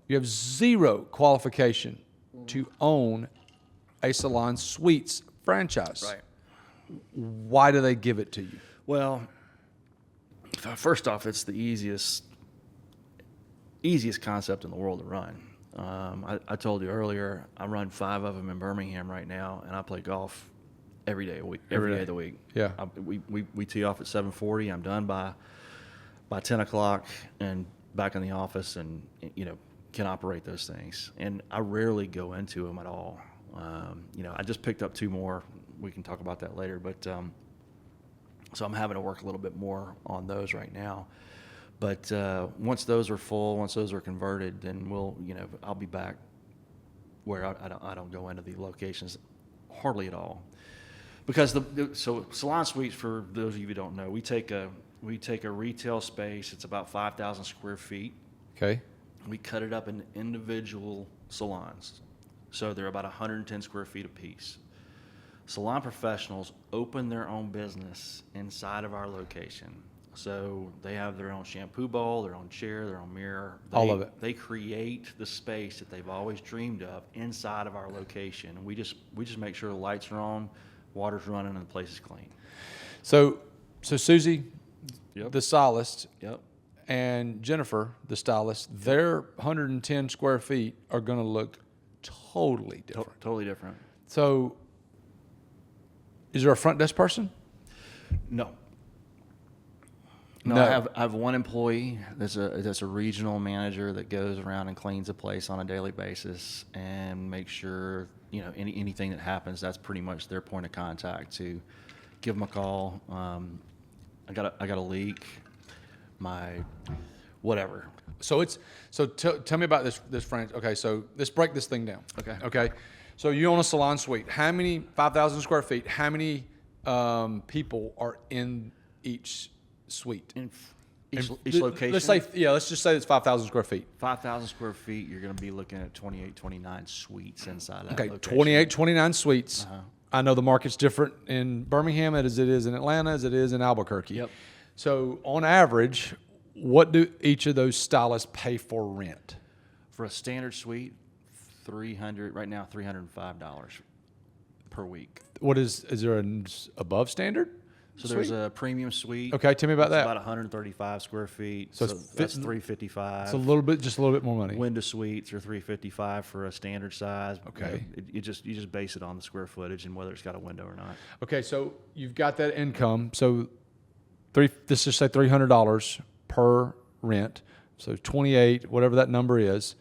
You have zero qualification to own a Salon Suites franchise. Right. Why do they give it to you? Well, first off, it's the easiest concept in the world to run. I told you earlier, I run 5 of them in Birmingham right now, and I play golf every day of the week. Yeah. We tee off at 7:40. I'm done by 10 o'clock and back in the office, and can operate those things. And I rarely go into them at all. I just picked up 2 more. We can talk about that later, but so I'm having to work a little bit more on those right now. But once those are full, once those are converted, then I'll be back where I don't go into the locations hardly at all, because so Salon Suites, for those of you who don't know, we take a retail space. It's about 5,000 square feet. Okay. We cut it up into individual salons, so they're about 110 square feet apiece. Salon professionals open their own business inside of our location. So they have their own shampoo bowl, their own chair, their own mirror. All of it. They create the space that they've always dreamed of inside of our location. And we just make sure the lights are on, water's running, and the place is clean. So Susie, Yep. the stylist, Yep. and Jennifer, the stylist, their 110 square feet are going to look totally different. Totally different. So is there a front desk person? No. No. I have one employee that's a regional manager that goes around and cleans the place on a daily basis and makes sure anything that happens, that's pretty much their point of contact to give them a call. I got a leak, my whatever. So tell me about this franchise. Okay, so let's break this thing down. Okay. So you own a Salon Suite. How many 5,000 square feet? How many people are in each suite? In each location. Let's just say it's 5,000 square feet. 5,000 square feet, you're going to be looking at 28, 29 suites inside that location. 28, 29 suites. Uh-huh. I know the market's different in Birmingham as it is in Atlanta, as it is in Albuquerque. Yep. So on average, what do each of those stylists pay for rent? For a standard suite, $305 per week. Is there an above standard? So there's a premium suite. Okay, tell me about that. About 135 square feet. So that's $355. It's just a little bit more money. Window suites are $355 for a standard size. Okay. You just base it on the square footage and whether it's got a window or not. Okay, so you've got that income. So let's just say $300 per rent. So 28, whatever that number is.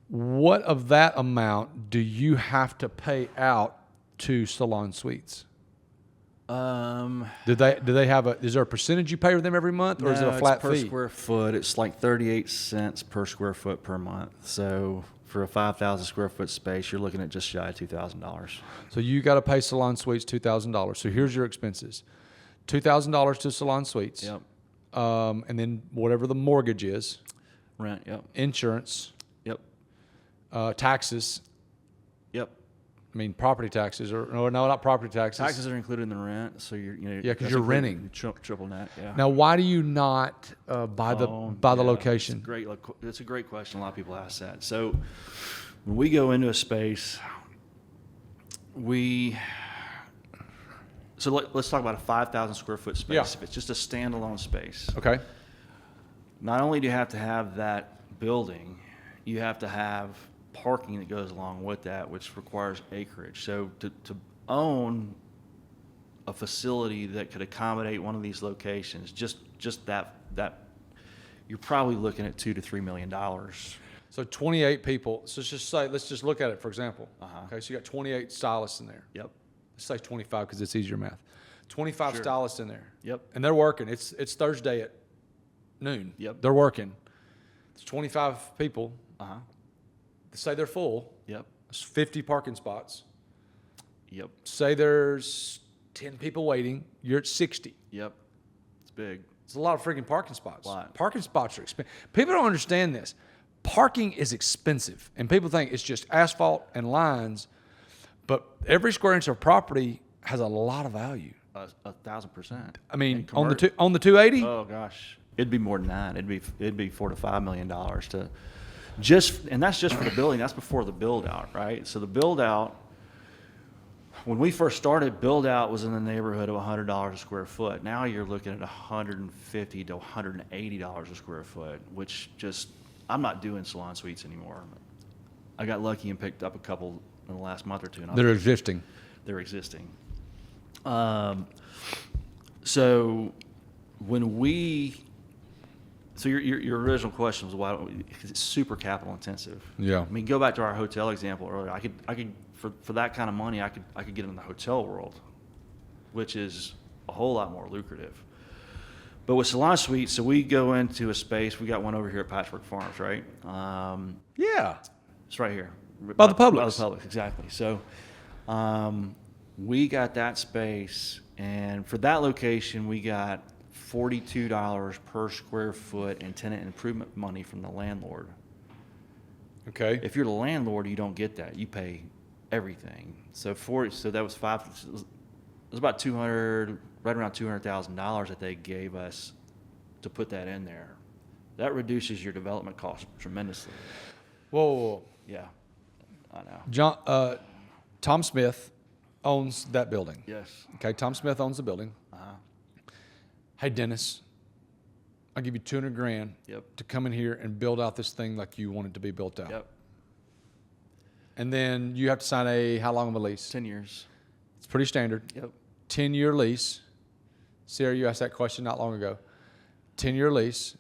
What of that amount do you have to pay out to Salon Suites? Do they have is there a percentage you pay with them every month, or is it a flat per fee? Square foot? It's like 38 cents per square foot per month. So for a 5,000 square foot space, you're looking at just shy of $2,000. So you got to pay Salon Suites $2,000. So here's your expenses: $2,000 to Salon Suites. Yep. And then whatever the mortgage is, Rent. Yep. insurance, Yep. Taxes. Yep. I mean, property taxes, no, not property taxes. Taxes are included in the rent, so Yeah, 'cause you're renting. Triple net. Yeah. Now, why do you not buy the location? It's a great question. A lot of people ask that. So when we go into a space, let's talk about a 5,000 square foot space. Yeah. If it's just a standalone space, Okay. not only do you have to have that building, you have to have parking that goes along with that, which requires acreage. So to own a facility that could accommodate one of these locations, just that you're probably looking at $2 to $3 million. So 28 people. So let's just look at it, for example. Uh-huh. Okay, so you got 28 stylists in there. Yep. Let's say 25 because it's easier math. 25 Sure. stylists in there. Yep. And they're working. It's Thursday at noon. Yep. They're working. It's 25 people. Uh-huh. Say they're full. Yep. There's 50 parking spots. Yep. Say there's 10 people waiting. You're at 60. Yep. It's big. It's a lot of freaking parking spots. Lot. Parking spots are expensive. People don't understand this. Parking is expensive, and people think it's just asphalt and lines, but every square inch of property has a lot of value. 1,000%. I mean, And on the 280, Oh gosh, it'd be more than that. It'd be $4 to $5 million to And that's just for the building. That's before the build out, right? So the build out, when we first started, build out was in the neighborhood of $100 a square foot. Now you're looking at $150 to $180 a square foot, which just, I'm not doing salon suites anymore. I got lucky and picked up a couple in the last month or two. And They're existing. They're existing. So when so your original question was why don't we, because it's super capital intensive. Yeah. I mean, go back to our hotel example earlier. I could for that kind of money, I could get in the hotel world, which is a whole lot more lucrative. But with Salon Suites, so we go into a space. We got one over here at Patchwork Farms, right? Yeah. It's right here. By the Publix. By the Publix, exactly. So we got that space, and for that location, we got $42 per square foot in tenant improvement money from the landlord. Okay. If you're the landlord, you don't get that. You pay everything. So that was it was about $200, right around $200,000 that they gave us to put that in there. That reduces your development cost tremendously. Whoa. Yeah, I know. Tom Smith owns that building. Yes. Okay, Tom Smith owns the building. Hey, Dennis, I'll give you $200,000 Yep. to come in here and build out this thing like you want it to be built out. Yep. And then you have to sign how long of a lease? 10 years. It's pretty standard. Yep. 10-year lease. Sarah, you asked that question not long ago. 10-year lease,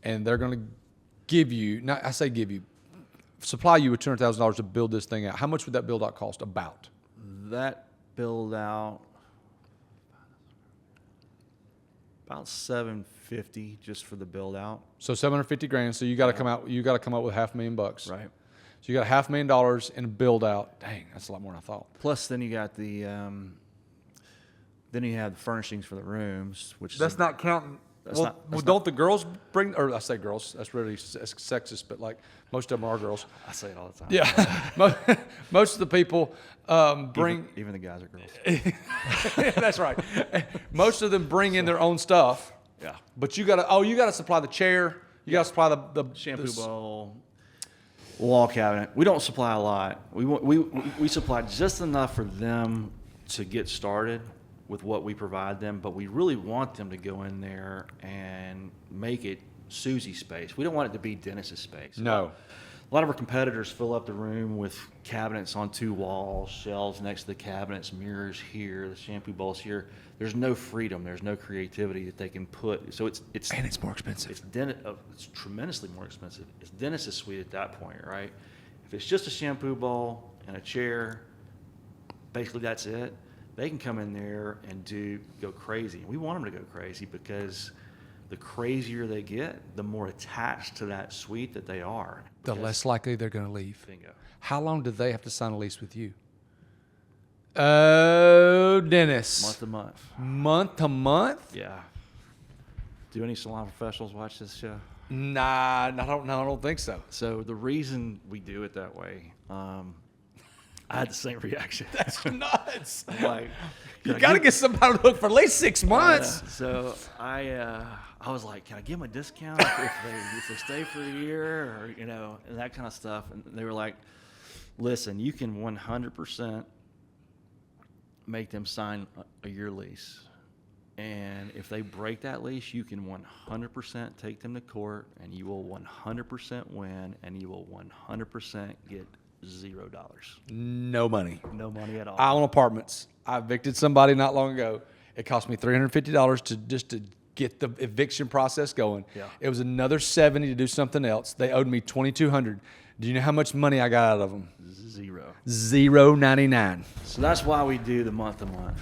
and they're going to supply you with $200,000 to build this thing out. How much would that build out cost about? That build out about $750 just for the build out. So $750,000. So you got to come out. You got to come up with $500,000. Right. So you got $500,000 in a build out. Dang, that's a lot more than I thought. Plus, then you got the then you have the furnishings for the rooms, which That's is not counting. Don't the girls bring? Or I say girls. That's really sexist, but like most of them are girls. I say it all the time. Yeah, most of the people bring. Even the guys are girls. That's right. Most of them bring in their own stuff. Yeah. But you gotta supply the chair. You gotta supply the Shampoo bowl, wall cabinet. We don't supply a lot. We supply just enough for them to get started with what we provide them, but we really want them to go in there and make it Susie's space. We don't want it to be Dennis's space. No. A lot of our competitors fill up the room with cabinets on 2 walls, shelves next to the cabinets, mirrors here, the shampoo bowls here. There's no freedom. There's no creativity that they can put. So it's and it's more expensive. It's tremendously more expensive. It's Dennis's suite at that point, right? If it's just a shampoo bowl and a chair, basically that's it. They can come in there and go crazy. We want them to go crazy because the crazier they get, the more attached to that suite that they are. The less likely they're going to leave. Bingo. How long do they have to sign a lease with you? Oh, Dennis. Month to month. Month to month? Yeah. Do any salon professionals watch this show? Nah, I don't think so. So the reason we do it that way, I had the same reaction. That's nuts. Like, you got to get somebody to look for at least 6 months. So I was like, can I give them a discount if they stay for a year, or and that kind of stuff? And they were like, listen, you can 100% make them sign a year lease, and if they break that lease, you can 100% take them to court, and you will 100% win, and you will 100% get $0. No money. No money at all. I own apartments. I evicted somebody not long ago. It cost me $350 to get the eviction process going. Yeah. It was another $70 to do something else. They owed me $2,200. Do you know how much money I got out of them? $0. $0.99. So that's why we do the month to month.